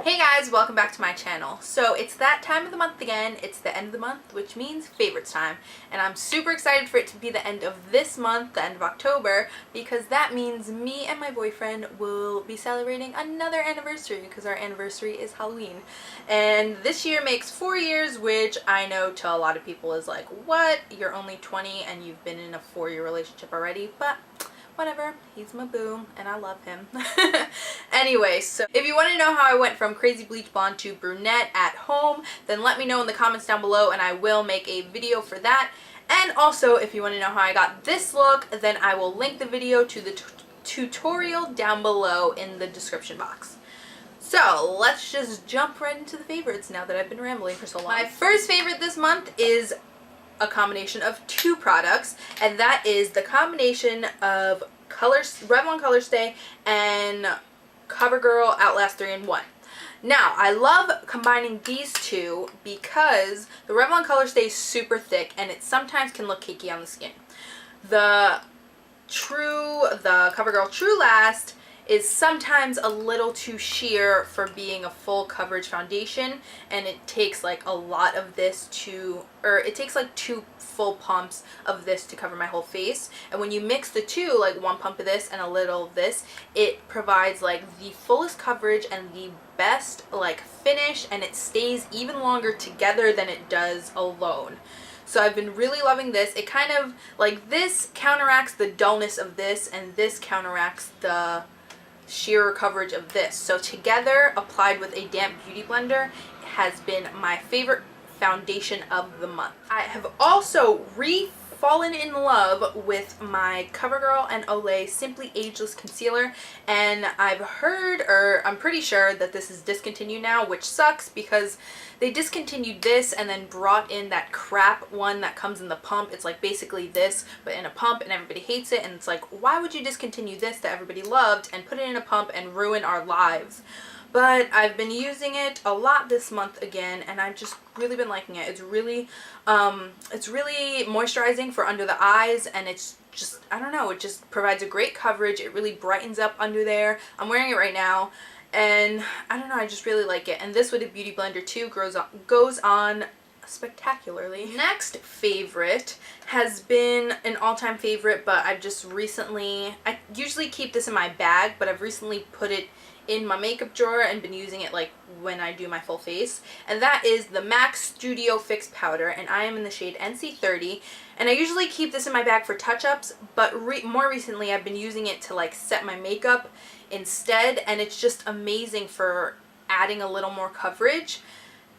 Hey guys, welcome back to my channel. So it's that time of the month again. It's the end of the month, which means favorites time. And I'm super excited for it to be the end of this month, the end of October, because that means me and my boyfriend will be celebrating another anniversary because our anniversary is Halloween. And this year makes 4 years, which I know to a lot of people is like, what? You're only 20 and you've been in a 4-year relationship already, but whatever, he's my boo and I love him. Anyway, so if you want to know how I went from crazy bleach blonde to brunette at home, then let me know in the comments down below and I will make a video for that. And also, if you want to know how I got this look, then I will link the video to the tutorial down below in the description box. So let's just jump right into the favorites now that I've been rambling for so long. My first favorite this month is a combination of 2 products, and that is the combination of Revlon Color Stay and Covergirl Outlast 3-in-1. Now, I love combining these two because the Revlon Color Stay is super thick and it sometimes can look cakey on the skin. The Covergirl True Last is sometimes a little too sheer for being a full coverage foundation, and it takes like a lot of this it takes like 2 full pumps of this to cover my whole face. And when you mix the two, like 1 pump of this and a little of this, it provides like the fullest coverage and the best like finish, and it stays even longer together than it does alone. So I've been really loving this. It kind of like, this counteracts the dullness of this and this counteracts the sheer coverage of this. So together, applied with a damp beauty blender, has been my favorite foundation of the month. I have also fallen in love with my Covergirl and Olay Simply Ageless Concealer, and I've heard, or I'm pretty sure, that this is discontinued now, which sucks because they discontinued this and then brought in that crap one that comes in the pump. It's like basically this but in a pump, and everybody hates it, and it's like, why would you discontinue this that everybody loved and put it in a pump and ruin our lives? But I've been using it a lot this month again, and I've just really been liking it. It's really moisturizing for under the eyes, and it's just, I don't know, it just provides a great coverage. It really brightens up under there. I'm wearing it right now, and I don't know, I just really like it. And this with a beauty blender too goes on spectacularly. Next favorite has been an all-time favorite, but I've just recently, I usually keep this in my bag, but I've recently put it in my makeup drawer and been using it like when I do my full face, and that is the MAC Studio Fix Powder, and I am in the shade NC30, and I usually keep this in my bag for touch-ups, but more recently I've been using it to like set my makeup instead, and it's just amazing for adding a little more coverage.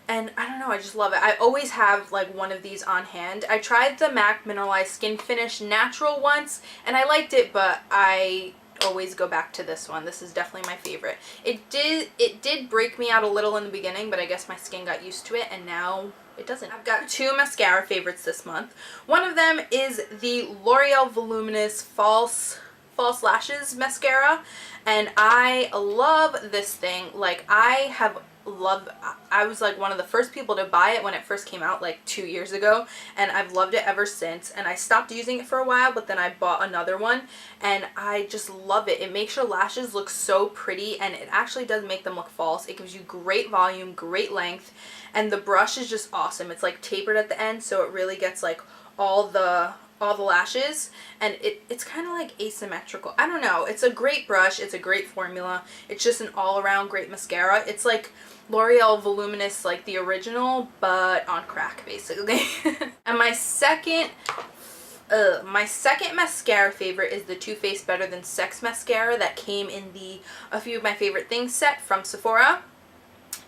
And I don't know, I just love it. I always have like one of these on hand. I tried the MAC Mineralized Skin Finish Natural once and I liked it, but I always go back to this one. This is definitely my favorite. It did break me out a little in the beginning, but I guess my skin got used to it and now it doesn't. I've got 2 mascara favorites this month. One of them is the L'Oreal Voluminous False Lashes Mascara, and I love this thing. Like, I was like one of the first people to buy it when it first came out like 2 years ago, and I've loved it ever since. And I stopped using it for a while, but then I bought another one and I just love it. It makes your lashes look so pretty, and it actually does make them look false. It gives you great volume, great length, and the brush is just awesome. It's like tapered at the end, so it really gets like all the lashes, and it's kind of like asymmetrical. I don't know. It's a great brush. It's a great formula. It's just an all-around great mascara. It's like L'Oreal Voluminous, like the original, but on crack, basically. And my second mascara favorite is the Too Faced Better Than Sex Mascara that came in the A Few of My Favorite Things set from Sephora.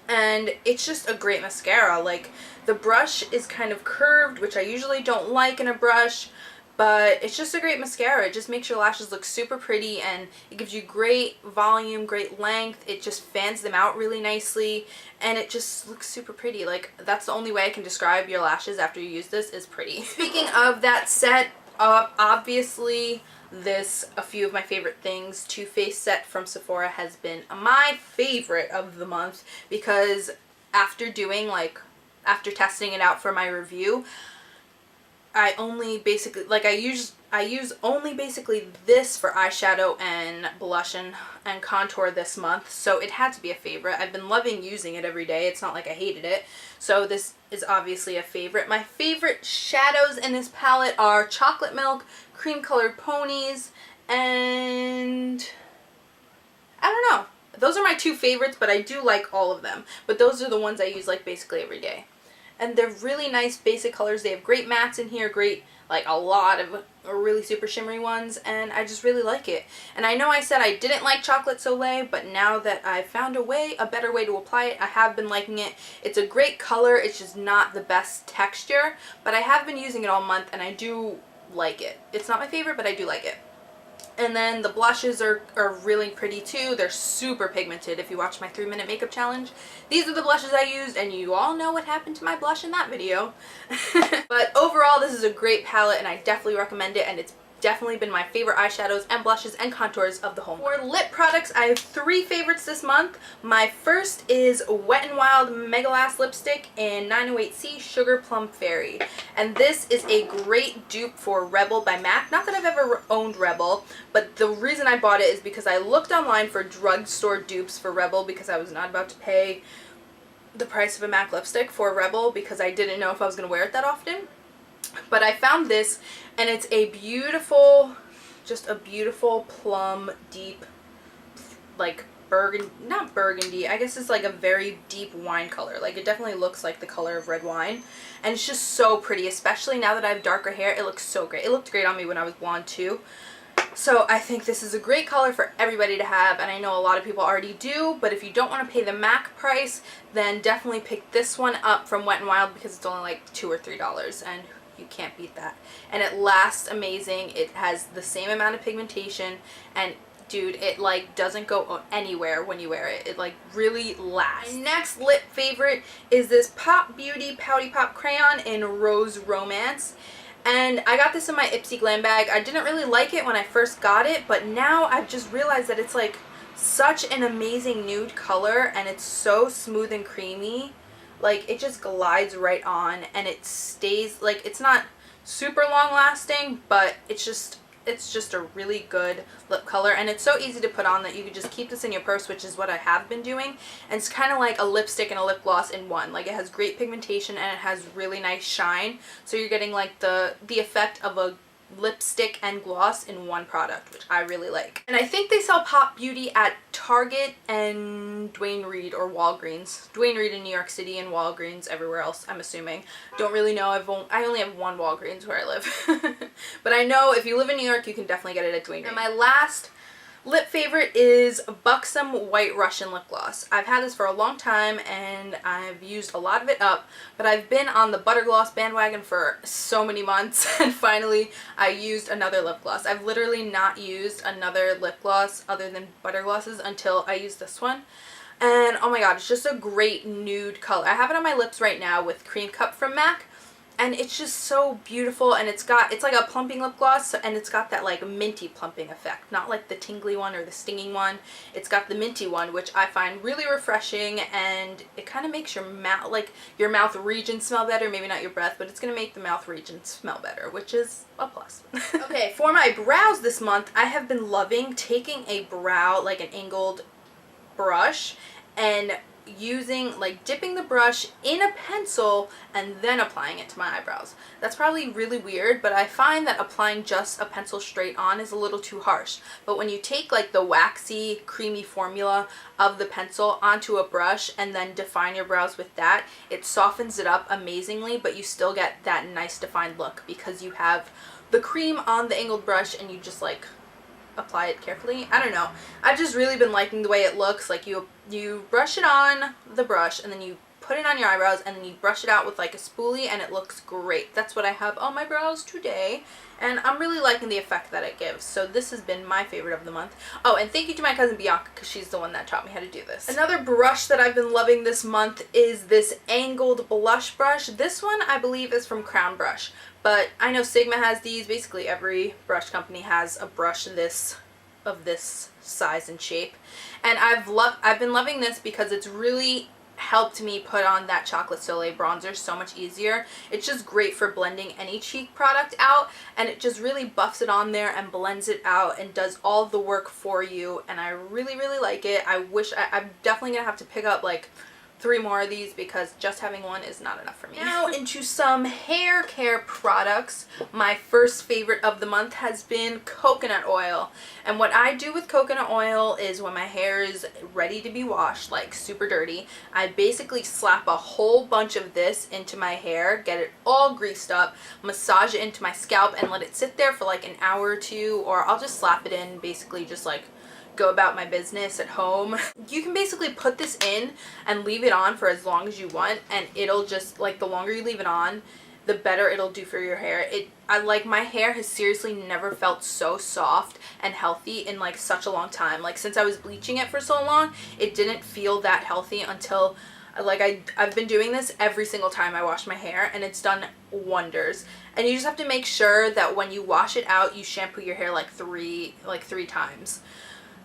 And it's just a great mascara. Like, the brush is kind of curved, which I usually don't like in a brush, but it's just a great mascara. It just makes your lashes look super pretty, and it gives you great volume, great length. It just fans them out really nicely, and it just looks super pretty. Like, that's the only way I can describe your lashes after you use this, is pretty. Speaking of that set, obviously this A Few of My Favorite Things Too Faced set from Sephora has been my favorite of the month, because after testing it out for my review, I only basically, like, I use only basically this for eyeshadow and blush and contour this month, so it had to be a favorite. I've been loving using it every day. It's not like I hated it, so this is obviously a favorite. My favorite shadows in this palette are Chocolate Milk, Cream Colored Ponies, and I don't know. Those are my two favorites, but I do like all of them. But those are the ones I use like basically every day. And they're really nice basic colors. They have great mattes in here, great, like a lot of really super shimmery ones, and I just really like it. And I know I said I didn't like Chocolate Soleil, but now that I've found a better way to apply it, I have been liking it. It's a great color, it's just not the best texture, but I have been using it all month and I do like it. It's not my favorite, but I do like it. And then the blushes are really pretty too. They're super pigmented. If you watch my 3-minute makeup challenge, these are the blushes I used, and you all know what happened to my blush in that video. But overall, this is a great palette, and I definitely recommend it, and it's definitely been my favorite eyeshadows and blushes and contours of the whole month. For lip products, I have 3 favorites this month. My first is Wet n Wild Megalast lipstick in 908C Sugar Plum Fairy. And this is a great dupe for Rebel by MAC. Not that I've ever owned Rebel, but the reason I bought it is because I looked online for drugstore dupes for Rebel because I was not about to pay the price of a MAC lipstick for Rebel because I didn't know if I was going to wear it that often. But I found this, and it's a beautiful, just a beautiful plum, deep, like not burgundy, I guess it's like a very deep wine color. Like, it definitely looks like the color of red wine, and it's just so pretty, especially now that I have darker hair. It looks so great. It looked great on me when I was blonde too. So I think this is a great color for everybody to have, and I know a lot of people already do, but if you don't want to pay the MAC price, then definitely pick this one up from Wet n Wild because it's only like $2 or $3, and you can't beat that. And it lasts amazing. It has the same amount of pigmentation, and dude, it like doesn't go anywhere when you wear it. It like really lasts. My next lip favorite is this Pop Beauty Pouty Pop Crayon in Rose Romance. And I got this in my Ipsy Glam bag. I didn't really like it when I first got it, but now I've just realized that it's like such an amazing nude color, and it's so smooth and creamy. Like, it just glides right on, and it stays, like, it's not super long lasting, but it's just a really good lip color, and it's so easy to put on that you could just keep this in your purse, which is what I have been doing. And it's kind of like a lipstick and a lip gloss in one. Like, it has great pigmentation and it has really nice shine, so you're getting like the effect of a lipstick and gloss in one product, which I really like. And I think they sell Pop Beauty at Target and Duane Reade or Walgreens. Duane Reade in New York City and Walgreens everywhere else, I'm assuming. Don't really know. I only have one Walgreens where I live. But I know if you live in New York, you can definitely get it at Duane Reade. And my last lip favorite is Buxom White Russian Lip Gloss. I've had this for a long time and I've used a lot of it up, but I've been on the butter gloss bandwagon for so many months, and finally I used another lip gloss. I've literally not used another lip gloss other than butter glosses until I used this one. And oh my god, it's just a great nude color. I have it on my lips right now with Cream Cup from MAC. And it's just so beautiful, and it's like a plumping lip gloss, and it's got that like minty plumping effect. Not like the tingly one or the stinging one. It's got the minty one, which I find really refreshing, and it kind of makes your mouth region smell better. Maybe not your breath, but it's going to make the mouth region smell better, which is a plus. Okay, for my brows this month, I have been loving taking a brow, like an angled brush, and dipping the brush in a pencil and then applying it to my eyebrows. That's probably really weird, but I find that applying just a pencil straight on is a little too harsh. But when you take like the waxy, creamy formula of the pencil onto a brush and then define your brows with that, it softens it up amazingly, but you still get that nice defined look because you have the cream on the angled brush and you just like apply it carefully. I don't know. I've just really been liking the way it looks. Like you brush it on the brush and then you put it on your eyebrows and then you brush it out with like a spoolie and it looks great. That's what I have on my brows today, and I'm really liking the effect that it gives. So this has been my favorite of the month. Oh, and thank you to my cousin Bianca because she's the one that taught me how to do this. Another brush that I've been loving this month is this angled blush brush. This one I believe is from Crown Brush, but I know Sigma has these. Basically every brush company has a brush of this size and shape, and I've been loving this because it's really helped me put on that Chocolate Soleil bronzer so much easier. It's just great for blending any cheek product out, and it just really buffs it on there and blends it out and does all the work for you, and I really, really like it. I wish I'm definitely gonna have to pick up like 3 more of these because just having one is not enough for me. Now into some hair care products. My first favorite of the month has been coconut oil. And what I do with coconut oil is when my hair is ready to be washed, like super dirty, I basically slap a whole bunch of this into my hair, get it all greased up, massage it into my scalp, and let it sit there for like an hour or 2, or I'll just slap it in, basically just like go about my business at home. You can basically put this in and leave it on for as long as you want, and it'll just, like, the longer you leave it on, the better it'll do for your hair. My hair has seriously never felt so soft and healthy in like such a long time. Like, since I was bleaching it for so long, it didn't feel that healthy until like I've been doing this every single time I wash my hair, and it's done wonders. And you just have to make sure that when you wash it out, you shampoo your hair like three times.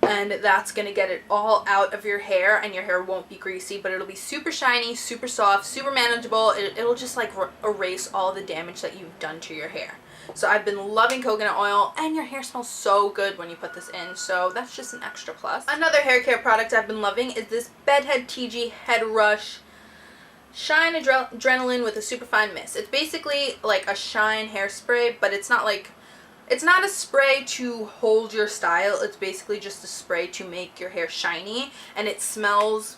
And that's going to get it all out of your hair, and your hair won't be greasy, but it'll be super shiny, super soft, super manageable. It'll just like erase all the damage that you've done to your hair. So I've been loving coconut oil, and your hair smells so good when you put this in, so that's just an extra plus. Another hair care product I've been loving is this Bedhead TG Head Rush Shine Adrenaline with a Superfine Mist. It's basically like a shine hairspray, but it's not a spray to hold your style. It's basically just a spray to make your hair shiny, and it smells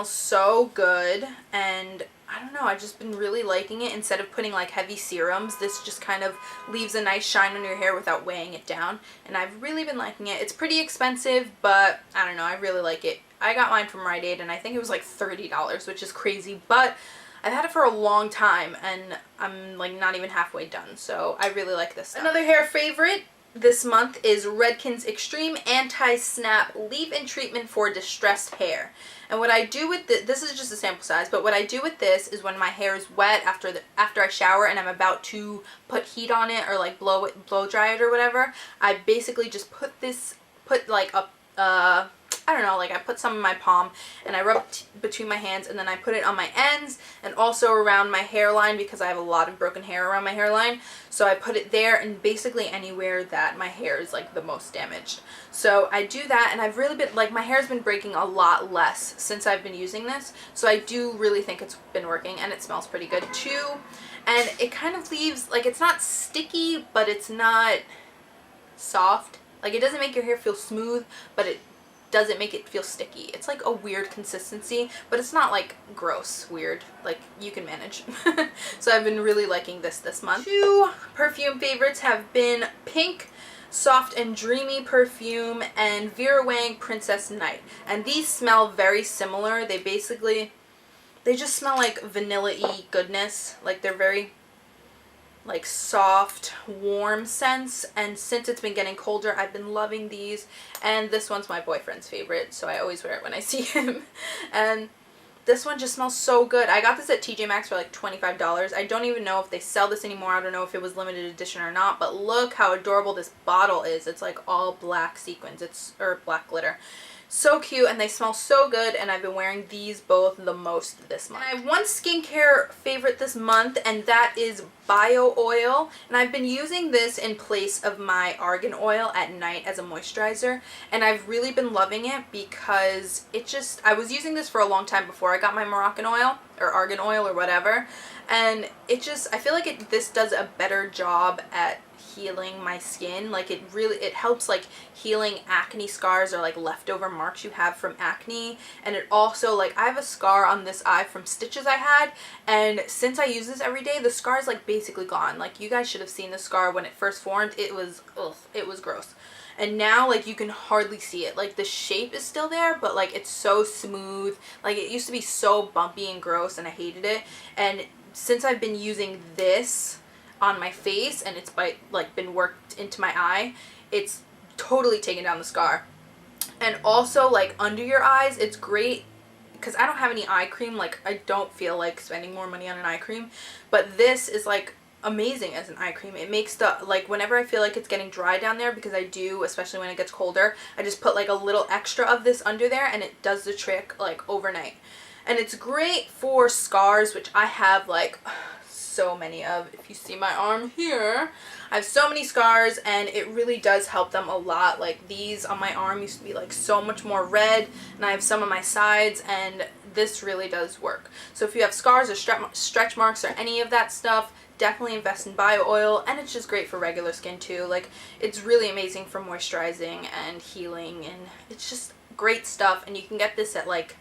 so good. And I don't know, I've just been really liking it. Instead of putting like heavy serums, this just kind of leaves a nice shine on your hair without weighing it down, and I've really been liking it. It's pretty expensive, but I don't know, I really like it. I got mine from Rite Aid, and I think it was like $30, which is crazy, but I've had it for a long time, and I'm like not even halfway done, so I really like this stuff. Another hair favorite this month is Redken's Extreme Anti-Snap Leave-In Treatment for Distressed Hair. And what I do with this is just a sample size, but what I do with this is when my hair is wet after I shower and I'm about to put heat on it or like blow dry it or whatever, I basically just put like a I don't know, like I put some in my palm and I rub between my hands, and then I put it on my ends and also around my hairline because I have a lot of broken hair around my hairline. So I put it there and basically anywhere that my hair is like the most damaged. So I do that, and I've really been, like, my hair's been breaking a lot less since I've been using this. So I do really think it's been working, and it smells pretty good too. And it kind of leaves, like, it's not sticky, but it's not soft. Like, it doesn't make your hair feel smooth, but it doesn't make it feel sticky. It's like a weird consistency, but it's not like gross weird. Like, you can manage. So I've been really liking this month. 2 perfume favorites have been Pink Soft and Dreamy Perfume and Vera Wang Princess Night. And these smell very similar. They just smell like vanilla-y goodness. Like, they're very like soft, warm scents, and since it's been getting colder, I've been loving these. And this one's my boyfriend's favorite, so I always wear it when I see him. And this one just smells so good. I got this at TJ Maxx for like $25. I don't even know if they sell this anymore. I don't know if it was limited edition or not, but look how adorable this bottle is. It's like all black sequins, or black glitter. So cute, and they smell so good, and I've been wearing these both the most this month. And I have one skincare favorite this month, and that is Bio Oil, and I've been using this in place of my argan oil at night as a moisturizer, and I've really been loving it because I was using this for a long time before I got my Moroccan oil or argan oil or whatever, and I feel like this does a better job at healing my skin. Like, it helps like healing acne scars or like leftover marks you have from acne. And it also, like, I have a scar on this eye from stitches I had, and since I use this every day, the scar is like basically gone. Like, you guys should have seen the scar when it first formed. It was gross. And now, like, you can hardly see it. Like, the shape is still there, but like it's so smooth. Like, it used to be so bumpy and gross, and I hated it. And since I've been using this on my face, and it's been worked into my eye, it's totally taken down the scar. And also, like, under your eyes, it's great because I don't have any eye cream. Like, I don't feel like spending more money on an eye cream, but this is like amazing as an eye cream. It makes whenever I feel like it's getting dry down there, because I do, especially when it gets colder, I just put like a little extra of this under there, and it does the trick like overnight. and it's great for scars, which I have like so many of. If you see my arm here, I have so many scars, and it really does help them a lot. Like these on my arm used to be like so much more red, and I have some on my sides, and this really does work. So if you have scars or stretch marks or any of that stuff, definitely invest in bio oil. And it's just great for regular skin too. Like it's really amazing for moisturizing and healing, and it's just great stuff. And you can get this at like,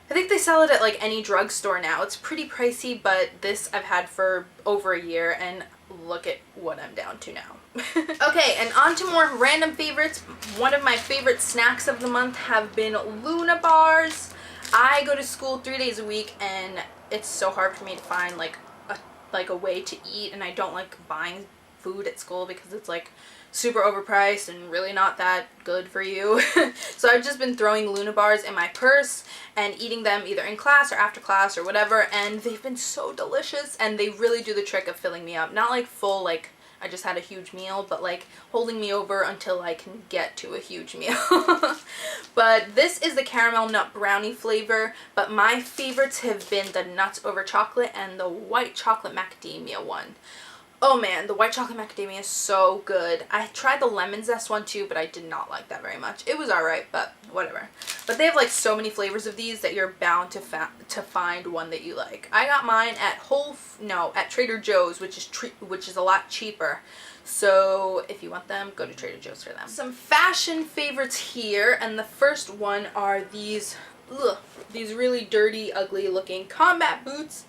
I think they sell it at like any drugstore now. It's pretty pricey, but this I've had for over a year, and look at what I'm down to now. Okay, and on to more random favorites. One of my favorite snacks of the month have been Luna bars. I go to school 3 days a week, and it's so hard for me to find like a way to eat, and I don't like buying food at school because it's like super overpriced and really not that good for you. So I've just been throwing Luna bars in my purse and eating them either in class or after class or whatever, and they've been so delicious, and they really do the trick of filling me up. Not like full, like I just had a huge meal, but like holding me over until I can get to a huge meal. But this is the caramel nut brownie flavor, but my favorites have been the nuts over chocolate and the white chocolate macadamia one. Oh man, the white chocolate macadamia is so good. I tried the lemon zest one too, but I did not like that very much. It was alright, but whatever. But they have like so many flavors of these that you're bound to find one that you like. I got mine at Trader Joe's, which is a lot cheaper. So if you want them, go to Trader Joe's for them. Some fashion favorites here, and the first one are these really dirty, ugly looking combat boots.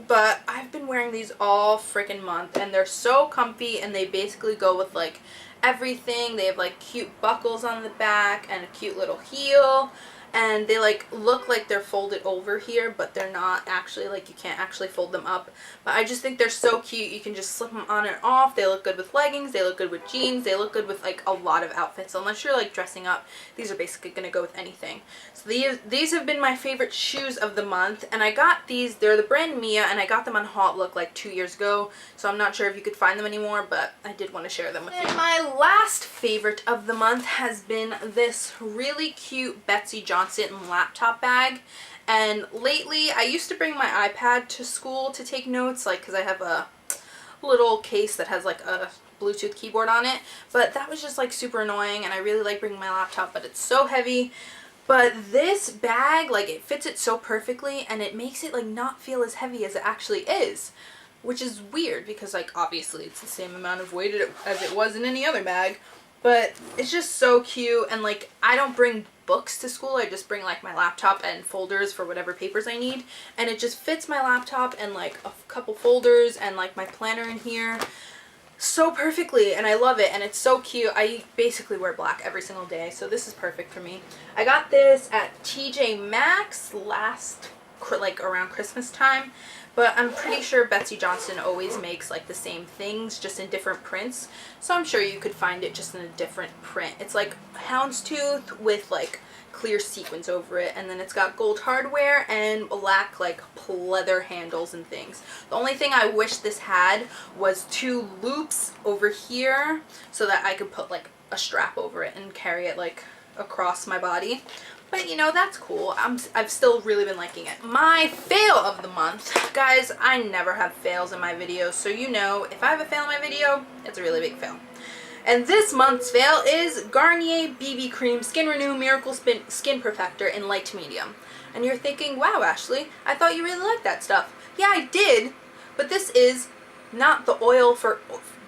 But I've been wearing these all freaking month, and they're so comfy, and they basically go with like everything. They have like cute buckles on the back and a cute little heel, and they like look like they're folded over here, but they're not actually. Like you can't actually fold them up, but I just think they're so cute. You can just slip them on and off. They look good with leggings, they look good with jeans, they look good with like a lot of outfits. So unless you're like dressing up, these are basically gonna go with anything. So these have been my favorite shoes of the month, and I got these. They're the brand Mia, and I got them on Hot Look like 2 years ago, so I'm not sure if you could find them anymore, but I did want to share them with you. And my last favorite of the month has been this really cute Betsy laptop bag. And lately I used to bring my iPad to school to take notes, like because I have a little case that has like a Bluetooth keyboard on it, but that was just like super annoying, and I really like bringing my laptop, but it's so heavy. But this bag, like it fits it so perfectly, and it makes it like not feel as heavy as it actually is, which is weird because like obviously it's the same amount of weight as it was in any other bag. But it's just so cute, and like I don't bring books to school, I just bring like my laptop and folders for whatever papers I need, and it just fits my laptop and like a couple folders and like my planner in here so perfectly, and I love it, and it's so cute. I basically wear black every single day, so this is perfect for me. I got this at TJ Maxx like around Christmas time, but I'm pretty sure Betsy Johnson always makes like the same things, just in different prints, so I'm sure you could find it just in a different print. It's like houndstooth with like clear sequins over it, and then it's got gold hardware and black like leather handles and things. The only thing I wish this had was 2 loops over here so that I could put like a strap over it and carry it like across my body. But you know, that's cool. I've still really been liking it. My fail of the month. Guys, I never have fails in my videos, so you know, if I have a fail in my video, it's a really big fail. And this month's fail is Garnier BB Cream Skin Renew Miracle Skin Perfector in light to medium. And you're thinking, wow, Ashley, I thought you really liked that stuff. Yeah, I did, but this is not the oil for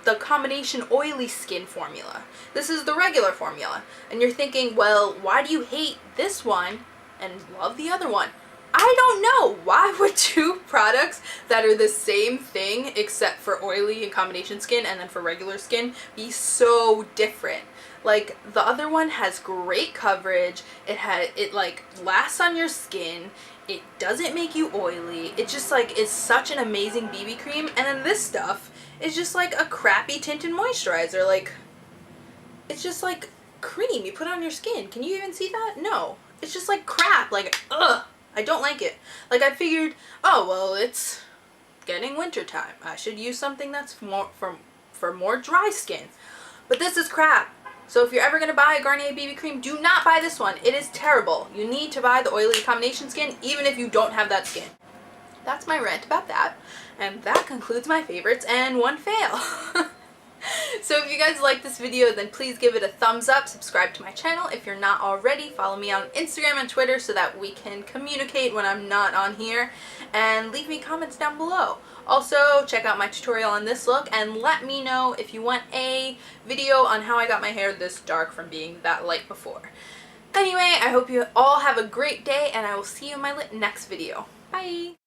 the combination oily skin formula. This is the regular formula. And you're thinking, well, why do you hate this one and love the other one? I don't know. Why would 2 products that are the same thing except for oily and combination skin and then for regular skin be so different? Like, the other one has great coverage, it like lasts on your skin, it doesn't make you oily, it just like is such an amazing BB cream, and then this stuff is just like a crappy tinted moisturizer. Like, it's just like cream you put on your skin. Can you even see that? No. It's just like crap. Like, ugh. I don't like it. Like, I figured, oh, well, it's getting winter time. I should use something that's more for more dry skin. But this is crap. So if you're ever going to buy a Garnier BB cream, do not buy this one. It is terrible. You need to buy the oily combination skin even if you don't have that skin. That's my rant about that. And that concludes my favorites and one fail. So if you guys like this video, then please give it a thumbs up, subscribe to my channel if you're not already, follow me on Instagram and Twitter so that we can communicate when I'm not on here, and leave me comments down below. Also, check out my tutorial on this look and let me know if you want a video on how I got my hair this dark from being that light before. Anyway, I hope you all have a great day and I will see you in my next video. Bye!